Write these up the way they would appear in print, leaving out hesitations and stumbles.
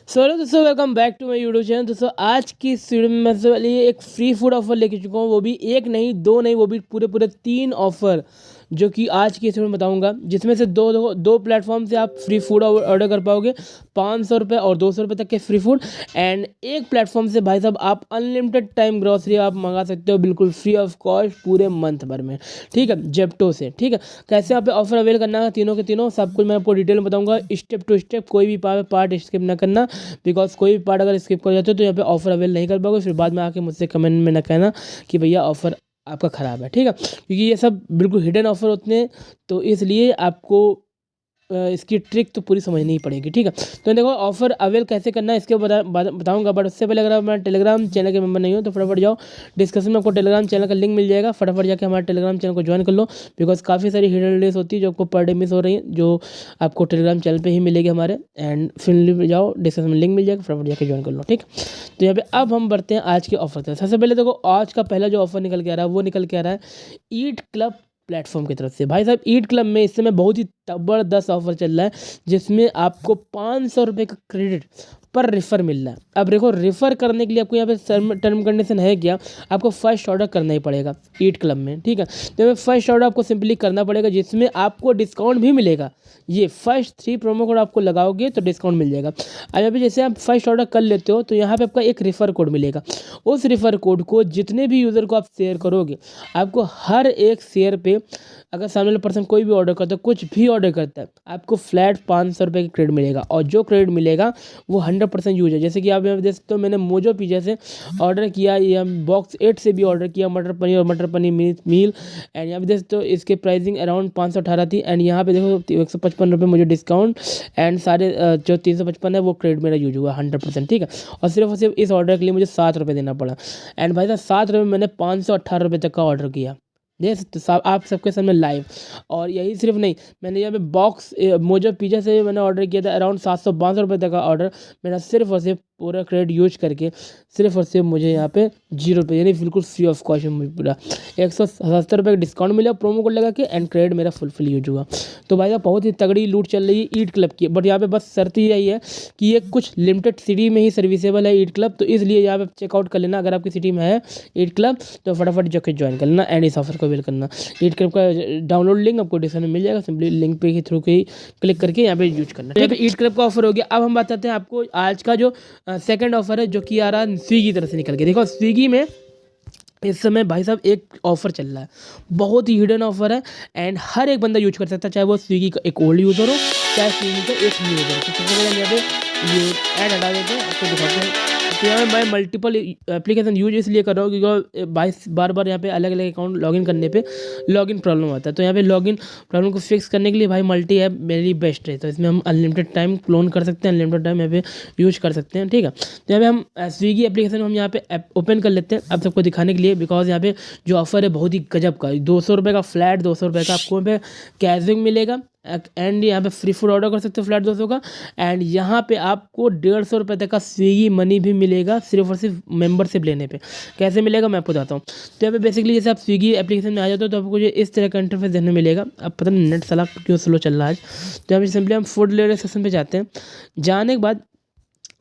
सो hello दोस्तों, welcome back to my YouTube channel. दोस्तों आज की इस वीडियो में मैं सबसे लिए एक फ्री फूड ऑफर लेके चुका हूँ, वो भी एक नहीं दो नहीं, वो भी पूरे पूरे 3 ऑफर जो कि आज की इस वीडियो में बताऊंगा। जिसमें से दो प्लेटफॉर्म से आप फ्री फूड ऑर्डर कर पाओगे, 500 रुपये और 200 रुपये तक के फ्री फूड। एंड एक प्लेटफॉर्म से भाई साहब आप अनलिमिटेड टाइम ग्रॉसरी आप मंगा सकते हो बिल्कुल फ्री ऑफ कॉस्ट पूरे मंथ भर में। ठीक है, जेप्टो से। ठीक है, कैसे यहाँ पे ऑफर अवेल करना है तीनों के तीनों सब कुछ मैं आपको डिटेल में बताऊंगा, स्टेप टू स्टेप। कोई भी पार्ट स्किप ना करना, बिकॉज कोई भी पार्ट अगर स्किप कर जाते हो तो यहाँ पे ऑफर अवेल नहीं कर पाओगे। फिर बाद में आके मुझसे कमेंट में ना कहना कि भैया ऑफर आपका ख़राब है। ठीक है, क्योंकि ये सब बिल्कुल हिडन ऑफर होते हैं, तो इसलिए आपको इसकी ट्रिक तो पूरी समझनी ही पड़ेगी। ठीक है, तो देखो ऑफर अवेल कैसे करना है इसके बताऊंगा। बट उससे पहले अगर आप हमारे टेलीग्राम चैनल के मेंबर नहीं हो तो फटाफट जाओ, डिस्क्रिप्शन में आपको टेलीग्राम चैनल का लिंक मिल जाएगा। फटाफट जाकर हमारे टेलीग्राम चैनल को ज्वाइन कर लो, बिकॉज काफ़ी सारी हिडन वीडियोस होती है जो आपको पर डे मिस हो रही है, जो आपको टेलीग्राम चैनल पर ही मिलेगी हमारे। एंड फिर जाओ, डिस्क्रिप्शन में लिंक मिल जाएगा, फटाफट जाकर ज्वाइन कर लो। ठीक, तो यहाँ पे अब हम बढ़ते हैं आज के ऑफर तक। सबसे पहले देखो आज का पहला जो ऑफर निकल के आ रहा है वो निकल के आ रहा है ईट क्लब प्लेटफॉर्म की तरफ से। भाई साहब ईट क्लब में इस समय बहुत ही ज़बरदस्त ऑफर चल रहा है, जिसमें आपको 500 रुपये का क्रेडिट पर रेफर मिल रहा है। अब देखो रेफर करने के लिए आपको यहाँ पे टर्म कंडीशन है क्या, आपको फर्स्ट ऑर्डर करना ही पड़ेगा ईट क्लब में। ठीक है, तो फर्स्ट ऑर्डर आपको सिंपली करना पड़ेगा, जिसमें आपको डिस्काउंट भी मिलेगा। ये फर्स्ट 3 प्रोमो कोड आपको लगाओगे तो डिस्काउंट मिल जाएगा। अब यहाँ पे जैसे आप फर्स्ट ऑर्डर कर लेते हो तो यहाँ पे आपका एक रेफर कोड मिलेगा। उस रेफर कोड को जितने भी यूज़र को आप शेयर करोगे, आपको हर एक शेयर पे अगर सामने वाला पर्सन कोई भी ऑर्डर करता है, कुछ भी ऑर्डर करता है, आपको फ्लैट 500 रुपये का क्रेडिट मिलेगा। और जो क्रेडिट मिलेगा वो 100% यूज है। जैसे कि आप यहाँ देख सकते हो, मैंने मोजो पिज़्ज़ा से ऑर्डर किया, या बॉक्स 8 से भी ऑर्डर किया मटर पनीर और मटर पनीर मील। एंड यहाँ पे देख सकते हो इसके प्राइसिंग अराउंड 518 थी। एंड यहाँ पे देखो 155 रुपये मुझे डिस्काउंट, एंड सारे जो 355 है वो क्रेडिट मेरा यूज हुआ 100%। ठीक है, और सिर्फ इस ऑर्डर के लिए मुझे 7 रुपये देना पड़ा। एंड भाई साहब 7 रुपये मैंने 518 रुपये तक का ऑर्डर किया, देख सकते सब आप सबके सामने लाइव। और यही सिर्फ नहीं, मैंने यहाँ पे बॉक्स मोजो पिज़्ज़ा से मैंने ऑर्डर किया था अराउंड 752 रुपये तक का ऑर्डर। मेरा सिर्फ और सिर्फ पूरा क्रेडिट यूज करके सिर्फ और सिर्फ मुझे यहाँ पे 0 रुपये यानी बिल्कुल फ्री ऑफ कॉस्ट में पूरा 177 रुपये का डिस्काउंट मिला प्रोमो कोड लगा के, एंड क्रेडिट मेरा फुल यूज हुआ। तो भाई साहब बहुत ही तगड़ी लूट चल रही है ईट क्लब की। बट यहाँ पे बस शर्त ही यही है कि ये कुछ लिमिटेड सिटी में ही सर्विसेबल है ईट क्लब, तो इसलिए यहाँ पे चेकआउट कर लेना। अगर आपकी सिटी में है ईट क्लब तो फटाफट जाकर ज्वाइन कर लेना एंड इस ऑफर को अवेल करना। ईट क्लब का डाउनलोड लिंक आपको डिस्क्रिप्शन में मिल जाएगा, सिंपली लिंक पे के थ्रू के क्लिक करके यहाँ पे यूज करना। यहाँ पे ईट क्लब का ऑफर हो गया। अब हम बताते हैं आपको आज का जो सेकंड ऑफर है, जो कि आ रहा है स्विगी की तरफ से निकल के। देखो स्विगी में इस समय भाई साहब एक ऑफर चल रहा है, बहुत ही हिडन ऑफर है, एंड हर एक बंदा यूज कर सकता है, चाहे वो स्विगी का एक ओल्ड यूज़र हो चाहे स्विगी का एक न्यू यूज़र हो। तो सबसे पहले यहाँ पे ये ऐड हटा देते हैं, आपको दिखाते हैं। तो यहाँ मैं मल्टीपल एप्लीकेशन यूज इसलिए कर रहा हूँ क्योंकि बार बार यहाँ पे अलग अलग अकाउंट लॉगिन करने पे लॉगिन प्रॉब्लम आता है। तो यहाँ पे लॉगिन प्रॉब्लम को फिक्स करने के लिए भाई मल्टी ऐप मेरी बेस्ट है। तो इसमें हम अनलिमिटेड टाइम क्लोन कर सकते हैं, अनलिमिटेड टाइम यहाँ पे यूज कर सकते हैं। ठीक है, तो यहाँ पे हम स्विगी एप्लीकेशन हम यहाँ पे ओपन कर लेते हैं अब सबको दिखाने के लिए, बिकॉज यहाँ पे जो ऑफर है बहुत ही गजब का। 200 रुपये का फ्लैट 200 रुपये का आपको यहाँ पे कैशबैक मिलेगा, एंड यहाँ पे फ्री फूड ऑर्डर कर सकते हो फ्लैट 200 का। एंड यहाँ पे आपको 150 रुपये तक का स्विगी मनी भी मिलेगा सिर्फ और सिर्फ मेंबरशिप लेने पे। कैसे मिलेगा मैं आपको बताता हूँ। तो यहाँ पे बेसिकली जैसे आप स्विगी एप्लीकेशन में आ जाते हो तो आपको इस तरह का इंटरफेस देखने मिलेगा। अब पता नहीं नेट साला क्यों स्लो चल रहा है आज। तो यहाँ पे सिंपली हम फूड डिलीवरी सेक्शन पे जाते हैं। जाने के बाद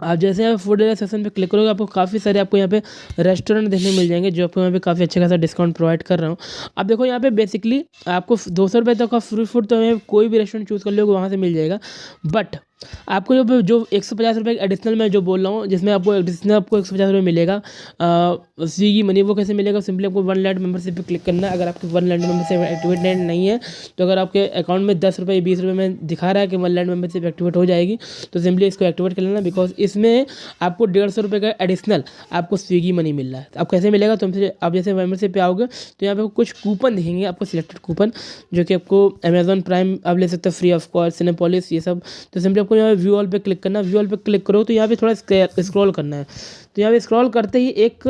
आप जैसे यहाँ फूड डिलीवरी सेक्शन पे क्लिक करोगे, आपको काफ़ी सारे आपको यहाँ पे रेस्टोरेंट देखने मिल जाएंगे, जो आपको यहाँ पे काफ़ी अच्छा खासा डिस्काउंट प्रोवाइड कर रहा हूँ। अब देखो यहाँ पे बेसिकली आपको 200 रुपये तक का फ्री फूड तो यहाँ कोई भी रेस्टोरेंट चूज़ कर लोगे वहाँ से मिल जाएगा। बट आपको जो 150 रुपये एडिशनल मैं जो बोल रहा हूँ, जिसमें आपको एडिशनल आपको 150 रुपये मिलेगा स्विगी मनी, वो कैसे मिलेगा। सिंपली आपको 1 लाख मेंबरशिप पे क्लिक करना है। अगर आपकी 1 लाख मेंबरशिप एक्टिवेट नहीं है, तो अगर आपके अकाउंट में 10 रुपये 20 रुपये में दिखा रहा है कि 1 लाख मेंबरशिप एक्टिवेट हो जाएगी, तो सिंपली इसको एक्टिवेट कर लेना, बिकॉज इसमें आपको 150 रुपये का एडिशनल आपको स्विगी मनी मिल रहा है। अब कैसे मिलेगा, तो आप जैसे मेंबरशिप पे आओगे तो यहाँ पे कुछ कूपन दिखेंगे आपको, सिलेक्टेड कूपन, जो कि आपको अमेजॉन प्राइम आप ले सकते हो फ्री ऑफ कॉस्ट, सिनेपोलिस, ये सब। तो सिंपली आपको यहाँ व्यू ऑल पे क्लिक करना है। व्यू ऑल पे क्लिक करो तो यहाँ पे थोड़ा स्क्रॉल करना है। तो यहाँ पे स्क्रॉल करते ही एक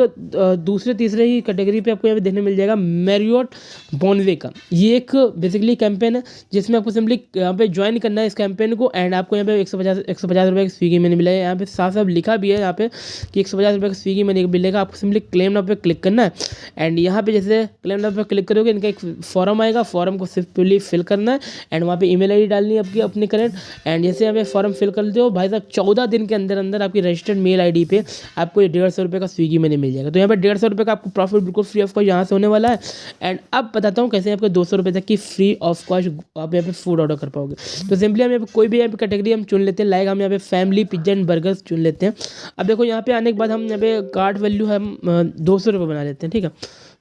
दूसरे तीसरे ही कैटेगरी पे आपको यहाँ पे देखने मिल जाएगा मैरियट बॉनवे का। ये एक बेसिकली कैंपेन है जिसमें आपको सिंपली यहाँ पे ज्वाइन करना है इस कैंपेन को, एंड आपको यहाँ पे 150 रुपये का स्विगी मनी मिलेगा। यहाँ पे साफ साफ लिखा भी है यहाँ पे कि 150 रुपये का स्विगी मनी मिलेगा। आपको सिंपली क्लेम नाउ पे क्लिक करना है, एंड यहाँ पे जैसे क्लेम नाउ पे क्लिक करोगे इनका एक फॉर्म आएगा, फॉर्म को सिंपली फिल करना है, एंड वहाँ पे ईमेल आईडी डालनी है आपकी अपनी करेंट, एंड जैसे यहाँ पे फॉर्म फिल कर देते हो भाई साहब 14 दिन के अंदर अंदर आपकी रजिस्टर्ड मेल आईडी पे आपको ये 150 रुपये का स्विगी मनी मिल जाएगा। तो यहाँ पे 150 रुपये का आपको प्रॉफिट बिल्कुल फ्री ऑफ कॉस्ट यहाँ से होने वाला है। एंड अब बताता हूँ कैसे आपको 200 रुपये तक की फ्री ऑफ कॉस्ट आप यहाँ पे फूड ऑर्डर कर पाओगे। तो सिंपली हम यहाँ पे कोई भी यहाँ पे कैटेगरी हम चुन लेते हैं, लाइक हम यहाँ पे फैमिली पिज्जा एंड बर्गर्स चुन लेते हैं। अब देखो यहाँ पे आने के बाद हम यहाँ पे कार्ट वैल्यू हम 200 रुपये बना लेते हैं, ठीक है।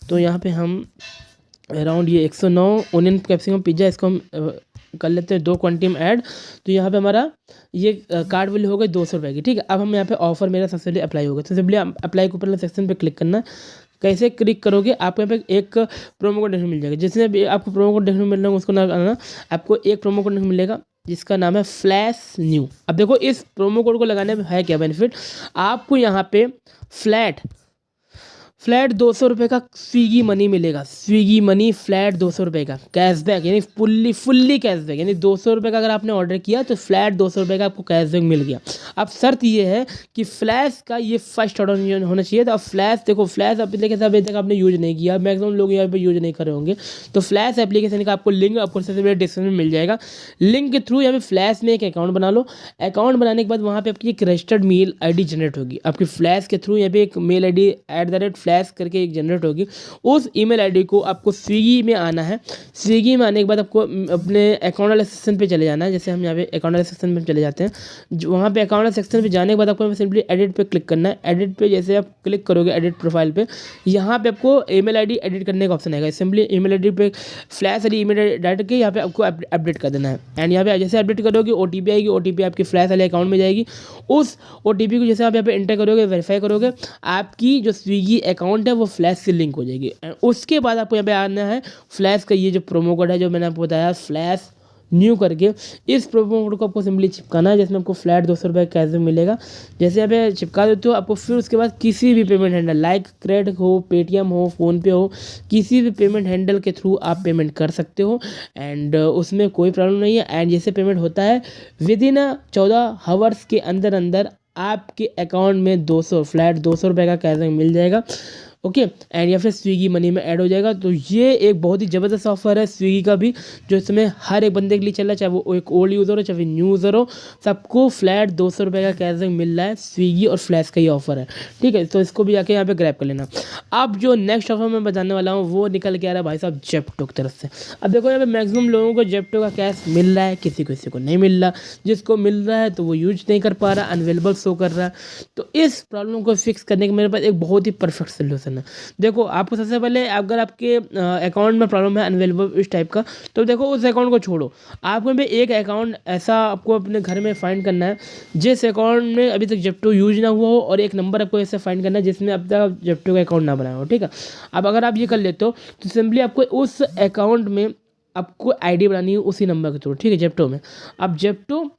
तो यहाँ पे हम अराउंड ये 109 ओनियन कैप्सिकम पिज्ज़ा इसको हम कर लेते हैं 2 क्वांटिटी में ऐड। तो यहाँ पे हमारा ये कार्ड वैल्यू हो गई 200 रुपये की, ठीक है। अब हम यहाँ पे ऑफर मेरा सबसे पहले अप्लाई होगा, तो सिंपली अप्लाई के ऊपर सेक्शन पे क्लिक करना है। कैसे क्लिक करोगे आपको यहाँ पे एक प्रोमो कोड देखने मिल जाएगा, जिसमें भी आपको प्रोमो कोड देखने मिल रहा है उसको ना आना, आपको एक प्रोमो कोड मिलेगा जिसका नाम है फ्लैश न्यू। अब देखो इस प्रोमो कोड को लगाने में है क्या बेनिफिट, आपको यहाँ पे फ्लैट 200 रुपये का स्विगी मनी मिलेगा। स्विगी मनी फ्लैट 200 रुपये का कैशबैक, यानी फुल्ली कैशबैक, यानी 200 रुपये का अगर आपने ऑर्डर किया तो फ्लैट 200 रुपये का आपको कैशबैक मिल गया। अब शर्त ये है कि फ्लैश का ये फर्स्ट ऑर्डर होना चाहिए। तो अब फ्लैश देखो, फ्लैश एप्लीकेशन अभी तक आपने यूज नहीं किया, मैक्सिमम लोग यहाँ पे यूज नहीं कर रहे होंगे। तो फ्लैश एप्लीकेशन का आपको लिंक आपको सबसे पहले डिस्क्रिप्शन में मिल जाएगा। लिंक के थ्रू यहाँ पे फ्लैश में एक अकाउंट बना लो। अकाउंट बनाने के बाद वहाँ पे आपकी एक रजिस्टर्ड मेल आईडी जनरेट होगी आपकी फ्लैश के थ्रू। यहाँ पे एक मेल आईडी @फ्लैश करके एक जनरेट होगी। उस ईमेल आईडी को आपको स्विगी में आना है। स्विगी में आने के बाद आपको अपने अकाउंट वाले सेक्शन पे चले जाना है। जैसे हम यहाँ पे अकाउंट वाले सेक्शन में चले जाते हैं, वहाँ पे अकाउंट वाले सेक्शन पे जाने के बाद आपको सिंपली एडिट पे क्लिक करना है। एडिट पे जैसे आप क्लिक करोगे एडिट प्रोफाइल पे, यहाँ पे आपको ईमेल आईडी एडिट करने का ऑप्शन आएगा। सिंपली ईमेल आईडी पे फ्लैश वाली ईमेल आईडी डाल के यहाँ पे आपको अपडेट कर देना है। एंड यहाँ पे जैसे अपडेट करोगे ओटीपी आएगी, ओटीपी आपकी फ्लैश वाले अकाउंट में जाएगी। उस ओटीपी को जैसे आप यहाँ पे एंटर करोगे, वेरीफाई करोगे, आपकी जो स्विगी अकाउंट है वो फ्लैश से लिंक हो जाएगी। उसके बाद आपको यहाँ पे आना है फ्लैश का ये जो प्रोमो कोड है जो मैंने आपको बताया फ्लैश न्यू करके, इस प्रोमो कोड को आपको सिंपली चिपकाना है, जिसमें आपको फ्लैट 200 रुपये कैशबैक मिलेगा। जैसे यहाँ पे चिपका देते हो आपको, फिर उसके बाद किसी भी पेमेंट हैंडल लाइक क्रेडिट हो, पेटीएम हो, फ़ोनपे हो, किसी भी पेमेंट हैंडल के थ्रू आप पेमेंट कर सकते हो। एंड उसमें कोई प्रॉब्लम नहीं है। एंड जैसे पेमेंट होता है विदिन 14 आवर्स के अंदर अंदर आपके अकाउंट में फ्लैट 200 रुपये का कैशबैक मिल जाएगा। ओके, एंड या फिर स्विगी मनी में ऐड हो जाएगा। तो ये एक बहुत ही ज़बरदस्त ऑफर है स्विगी का भी, जो इसमें हर एक बंदे के लिए चल रहा है, चाहे वो एक ओल्ड यूज़र हो चाहे फिर न्यू यूज़र हो, सबको फ्लैट 200 रुपये का कैशबैक मिल रहा है। स्विगी और फ्लैश का ये ऑफर है, ठीक है। तो इसको भी जाके यहाँ पे ग्रैब कर लेना। अब जो नेक्स्ट ऑफर मैं बताने वाला हूँ वो निकल के आ रहा है भाई साहब जेप्टो की तरफ से। अब देखो यहाँ पे मैक्सिमम लोगों को जेप्टो का कैश मिल रहा है, किसी को नहीं मिल रहा। जिसको मिल रहा है तो वो यूज नहीं कर पा रहा, अनअवेलेबल शो कर रहा है। तो इस प्रॉब्लम को फिक्स करने के मेरे पास एक बहुत ही परफेक्ट सोल्यूशन है। देखो आपको सबसे पहले अगर आपके अकाउंट में प्रॉब्लम है अनअवेलेबल इस टाइप का, तो देखो उस अकाउंट को छोड़ो। आपको भी एक अकाउंट ऐसा आपको अपने घर में फाइंड करना है जिस अकाउंट में अभी तक जेप्टो यूज ना हुआ हो, और एक नंबर आपको ऐसे फाइंड करना है जिसमें अब तक जेप्टो का अकाउंट ना बनाया हो, ठीक है। अब अगर आप ये कर लेते हो तो सिंपली आपको उस अकाउंट में आपको आईडी बनानी है उसी नंबर के थ्रू, ठीक है, जेप्टो में। अब जेप्टो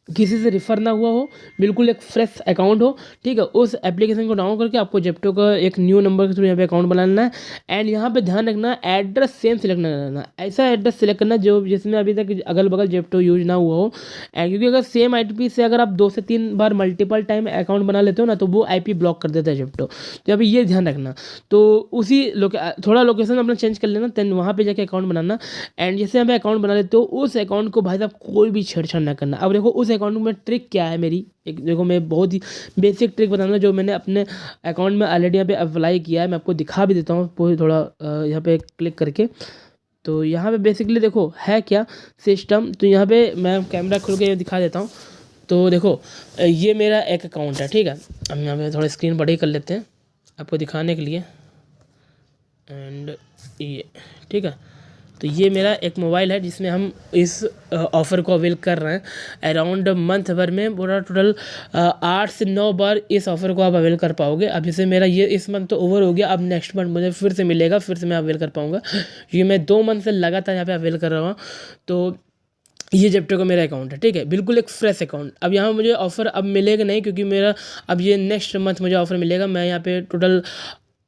किसी से रिफ़र ना हुआ हो, बिल्कुल एक फ्रेश अकाउंट हो, ठीक है। उस एप्लीकेशन को डाउनलोड करके आपको जेप्टो का एक न्यू नंबर के थ्रू यहाँ पे अकाउंट बनाना है। एंड यहाँ पे ध्यान रखना एड्रेस सेम सिलेक्ट नहीं करना, ऐसा एड्रेस सिलेक्ट करना जो जिसमें अभी तक अगल बगल जेप्टो यूज ना हुआ हो। एंड क्योंकि अगर सेम आईपी से अगर आप 2 से 3 बार मल्टीपल टाइम अकाउंट बना लेते हो ना, तो वो आईपी ब्लॉक कर देता है जेप्टो। तो अभी ये ध्यान रखना। तो उसी थोड़ा लोकेशन अपना चेंज कर लेना, देन वहाँ पे जाके अकाउंट बनाना। एंड जैसे यहाँ पे अकाउंट बना लेते हो, उस अकाउंट को भाई साहब कोई भी छेड़छाड़ ना करना। अब देखो उस अकाउंट में ट्रिक क्या है मेरी, एक देखो मैं बहुत ही बेसिक ट्रिक बताऊंगा जो मैंने अपने अकाउंट में ऑलरेडी यहाँ पे अप्लाई किया है। मैं आपको दिखा भी देता हूँ पूरी थोड़ा यहाँ पे क्लिक करके। तो यहाँ पे बेसिकली देखो है क्या सिस्टम, तो यहाँ पे मैं कैमरा खोल के दिखा देता हूँ। तो देखो ये मेरा एक अकाउंट है, ठीक है। हम यहाँ पे थोड़ा स्क्रीन बड़ी कर लेते हैं आपको दिखाने के लिए। एंड ये ठीक है, तो ये मेरा एक मोबाइल है जिसमें हम इस ऑफ़र को अवेल कर रहे हैं। अराउंड मंथ भर में पूरा टोटल 8 से 9 बार इस ऑफ़र को आप अवेल कर पाओगे। अब जैसे मेरा ये इस मंथ तो ओवर हो गया, अब नेक्स्ट मंथ मुझे फिर से मिलेगा, फिर से मैं अवेल कर पाऊँगा। ये मैं 2 मंथ से लगातार यहाँ पे अवेल कर रहा हूँ। तो ये जेप्टो का मेरा अकाउंट है, ठीक है, बिल्कुल एक फ्रेश अकाउंट। अब यहाँ मुझे ऑफ़र अब मिलेगा नहीं, क्योंकि मेरा अब ये नेक्स्ट मंथ मुझे ऑफ़र मिलेगा। मैं यहाँ पे टोटल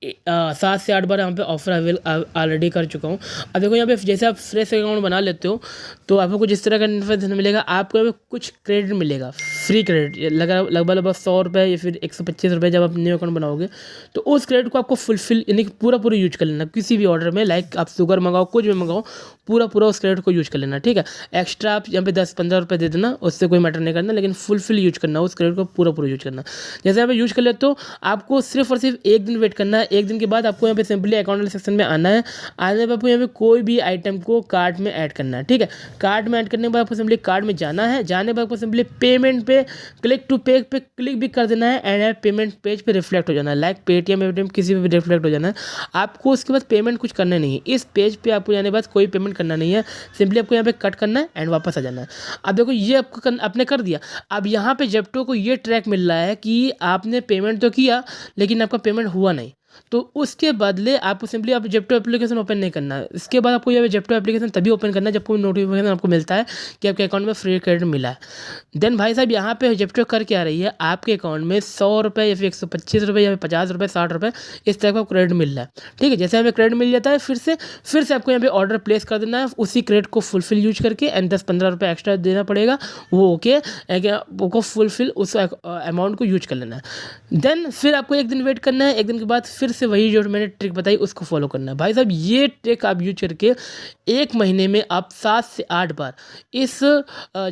7 से 8 बार यहाँ पे ऑफर ऑलरेडी कर चुका हूँ। अब देखो यहाँ पे जैसे आप फ्रेश अकाउंट बना लेते हो तो आपको कुछ इस तरह का इंटरफेस मिलेगा। आपको यहाँ पे कुछ क्रेडिट मिलेगा, फ्री क्रेडिट लगभग 100 रुपये या फिर 125 रुपये जब आप न्यू अकाउंट बनाओगे। तो उस क्रेडिट को आपको फुलफिल यानी कि पूरा यूज कर लेना किसी भी ऑर्डर में। लाइक आप शुगर मंगाओ, कुछ भी मंगाओ, पूरा उस क्रेडिट को यूज कर लेना, ठीक है। एक्स्ट्रा आप यहाँ पे 10-15 रुपये दे देना, उससे कोई मैटर नहीं करना, लेकिन फुलफिल यूज करना, उस क्रेडिट को पूरा यूज करना। जैसे यहाँ पे यूज कर लेते तो आपको सिर्फ और सिर्फ 1 दिन वेट करना है। 1 दिन के बाद आपको यहाँ पे सिंपली अकाउंट वाले सेक्शन में आना है। आने पर आपको यहाँ पे कोई भी आइटम को कार्ट में ऐड करना है, ठीक है। कार्ट में ऐड करने के बाद आपको सिंपली कार्ट में जाना है। जाने के बाद आपको सिंपली पेमेंट पे क्लिक टू पे पे क्लिक भी कर देना है एंड पेमेंट पेज पे रिफ्लेक्ट हो जाना है। लाइक पेटीएम किसी भी रिफ्लेक्ट हो जाना है। आपको उसके बाद पेमेंट कुछ करना नहीं है। इस पेज पे आपको जाने के बाद कोई पेमेंट करना नहीं है, सिंपली आपको यहाँ पे कट करना है एंड वापस आ जाना है। अब देखो ये आपको आपने कर दिया। अब यहाँ पे जेप्टो को ये ट्रैक मिल रहा है कि आपने पेमेंट तो किया लेकिन आपका पेमेंट हुआ नहीं। तो उसके बदले आपको सिंपली आप जेप्टो एप्लीकेशन ओपन नहीं करना है। इसके बाद आपको ये जेप्टो एप्लीकेशन तभी ओपन करना है जब कोई नोटिफिकेशन आपको मिलता है कि आपके अकाउंट में फ्री क्रेडिट मिला है। देन भाई साहब यहाँ पे जेप्टो कर क्या रही है, आपके अकाउंट में 100 रुपये या फिर 125 रुपये या फिर 50 रुपये 60 रुपये इस तरह का क्रेडिट मिल रहा है, ठीक है। जैसे हमें क्रेडिट मिल जाता है फिर से आपको यहाँ पे ऑर्डर प्लेस कर देना है। उसी क्रेडिट को फुलफिल यूज करके एंड 10-15 रुपये एक्स्ट्रा देना पड़ेगा, वो ओके वो फुलफिल उस अमाउंट को यूज कर लेना है। देन फिर आपको 1 दिन वेट करना है। 1 दिन के बाद फिर से वही जो मैंने ट्रिक बताई उसको फॉलो करना है। भाई साहब ये ट्रिक आप यूज करके 1 महीने में आप 7 से 8 बार इस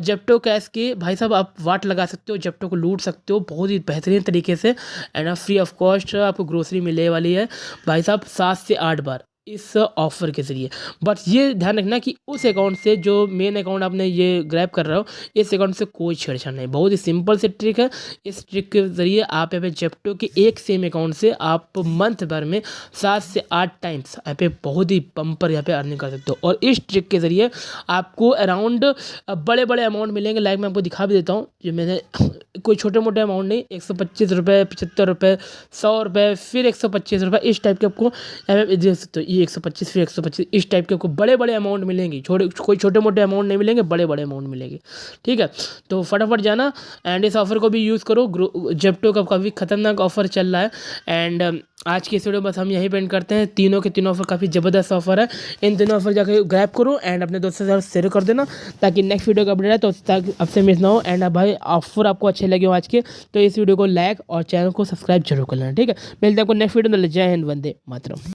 जेप्टो कैश के भाई साहब आप वाट लगा सकते हो, जेप्टो को लूट सकते हो बहुत ही बेहतरीन तरीके से एंड आप फ्री ऑफ कॉस्ट आपको ग्रोसरी मिलने वाली है भाई साहब 7 से 8 बार इस ऑफ़र के ज़रिए। बट ये ध्यान रखना कि उस अकाउंट से जो मेन अकाउंट आपने ये ग्रैब कर रहे हो इस अकाउंट से कोई छेड़छाड़ नहीं। बहुत ही सिंपल से ट्रिक है। इस ट्रिक के ज़रिए आप यहाँ पे जेप्टो के एक सेम अकाउंट से आप मंथ भर में 7 से 8 टाइम्स यहाँ पे बहुत ही बम्पर यहाँ पे अर्निंग कर सकते हो। और इस ट्रिक के ज़रिए आपको अराउंड बड़े अमाउंट मिलेंगे। लाइक मैं आपको दिखा भी देता हूँ, जो मैंने कोई छोटे मोटे अमाउंट नहीं, 125 रुपये, 75 रुपये, 100 रुपये, फिर 125 रुपये, इस टाइप के आपको दे सकते हो। ये 125 फिर 125 इस टाइप के आपको बड़े अमाउंट मिलेंगे। कोई छोटे मोटे अमाउंट नहीं मिलेंगे, बड़े अमाउंट मिलेंगे, ठीक है। तो फटाफट जाना एंड इस ऑफ़र को भी यूज़ करो। जेप्टो का काफ़ी खतरनाक ऑफ़र चल रहा है। एंड आज की इस वीडियो बस हम यहीं पेंड करते हैं। तीनों के तीनों ऑफर काफ़ी ज़बरदस्त ऑफर है। इन तीनों ऑफर जाकर ग्रैब करो एंड अपने दोस्तों के साथ शेयर कर देना ताकि नेक्स्ट वीडियो का अपडेट है तो आपसे मिस ना हो। एंड भाई ऑफर आपको अच्छे लगे हो आज के तो इस वीडियो को लाइक और चैनल को सब्सक्राइब जरूर कर लेना, ठीक है। मिलते हैं आपको नेक्स्ट वीडियो में। जय हिंद, वंदे मातरम।